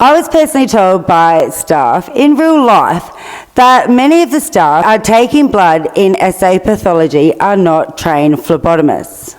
I was personally told by staff in real life that many of the staff are taking blood in SA Pathology are not trained phlebotomists.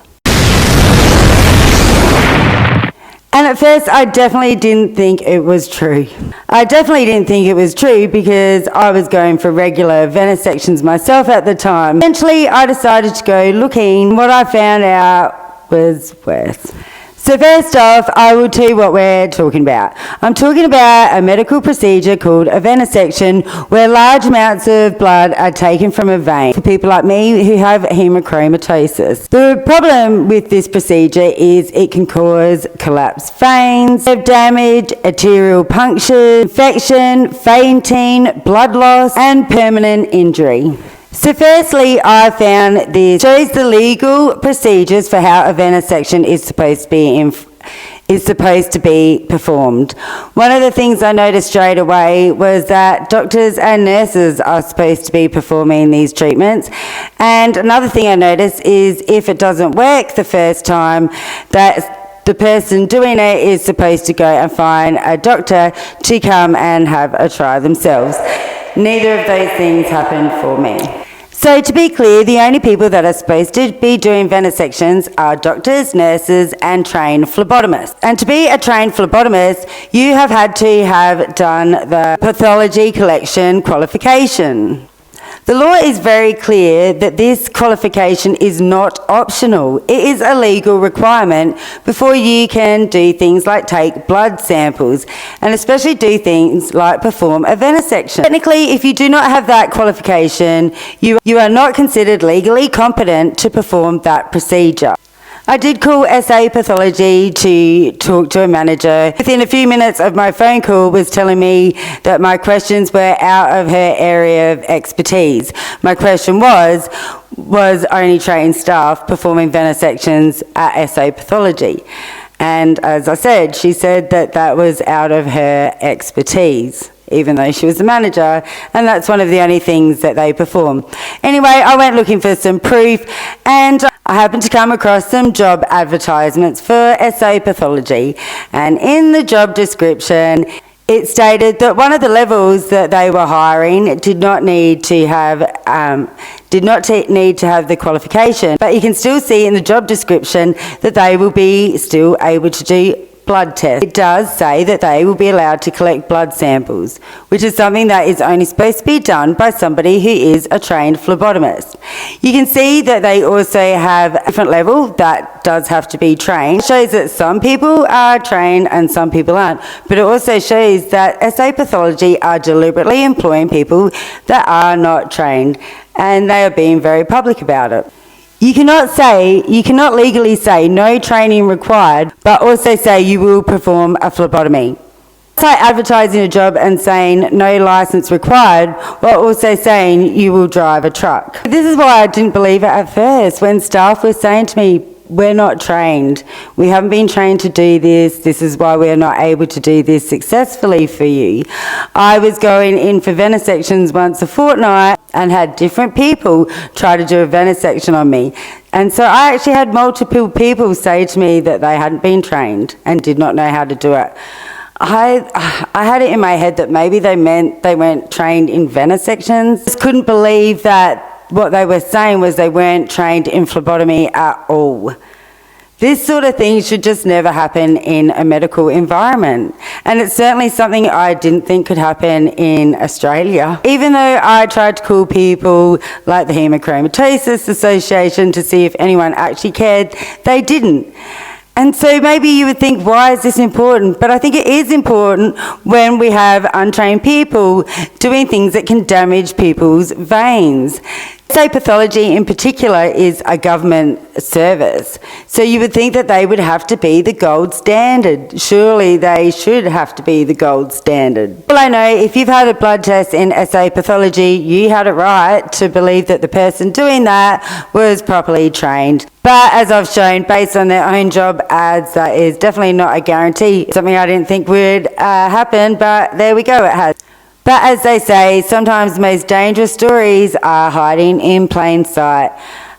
And at first, I definitely didn't think it was true. Because I was going for regular venesections myself at the time. Eventually, I decided to go looking. What I found out was worse. So first off, I will tell you what we're talking about. I'm talking about a medical procedure called a venesection, where large amounts of blood are taken from a vein for people like me who have hemochromatosis. The problem with this procedure is it can cause collapsed veins, nerve damage, arterial puncture, infection, fainting, blood loss, and permanent injury. So firstly, I found this shows the legal procedures for how a venesection is supposed to be performed. One of the things I noticed straight away was that doctors and nurses are supposed to be performing these treatments. And another thing I noticed is if it doesn't work the first time, that the person doing it is supposed to go and find a doctor to come and have a try themselves. Neither of those things happened for me. So to be clear, the only people that are supposed to be doing venesections are doctors, nurses, and trained phlebotomists. And to be a trained phlebotomist, you have had to have done the pathology collection qualification. The law is very clear that this qualification is not optional. It is a legal requirement before you can do things like take blood samples, and especially do things like perform a venesection. Technically, if you do not have that qualification, you are not considered legally competent to perform that procedure. I did call SA Pathology to talk to a manager. Within a few minutes of my phone call was telling me that my questions were out of her area of expertise. My question was only trained staff performing venesections at SA Pathology? And as I said, she said that was out of her expertise, even though she was the manager, and that's one of the only things that they perform. Anyway, I went looking for some proof, and I happened to come across some job advertisements for SA Pathology, and in the job description, it stated that one of the levels that they were hiring did not need to have the qualification, but you can still see in the job description that they will be still able to do blood tests. It does say that they will be allowed to collect blood samples, which is something that is only supposed to be done by somebody who is a trained phlebotomist. You can see that they also have a different level that does have to be trained. It shows that some people are trained and some people aren't, but it also shows that SA Pathology are deliberately employing people that are not trained, and they are being very public about it. You cannot legally say no training required, but also say you will perform a phlebotomy. It's like advertising a job and saying no license required, while also saying you will drive a truck. This is why I didn't believe it at first when staff were saying to me, we're not trained. We haven't been trained to do this. This is why we're not able to do this successfully for you. I was going in for venesections once a fortnight and had different people try to do a venesection on me. And so I actually had multiple people say to me that they hadn't been trained and did not know how to do it. I had it in my head that maybe they meant they weren't trained in venesections. I just couldn't believe that what they were saying was they weren't trained in phlebotomy at all. This sort of thing should just never happen in a medical environment. And it's certainly something I didn't think could happen in Australia. Even though I tried to call people like the Hemochromatosis Association to see if anyone actually cared, they didn't. And so maybe you would think, why is this important? But I think it is important when we have untrained people doing things that can damage people's veins. SA Pathology in particular is a government service, so you would think that they would have to be the gold standard. Surely they should have to be the gold standard. Well, I know if you've had a blood test in SA Pathology, you had a right to believe that the person doing that was properly trained. But as I've shown, based on their own job ads, that is definitely not a guarantee. Something I didn't think would happen, but there we go, it has. But as they say, sometimes the most dangerous stories are hiding in plain sight.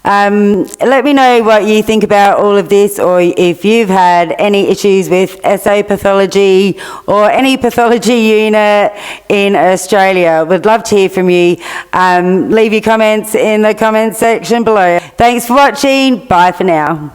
Let me know what you think about all of this, or if you've had any issues with SA Pathology or any pathology unit in Australia. Would love to hear from you. Leave your comments in the comments section below. Thanks for watching. Bye for now.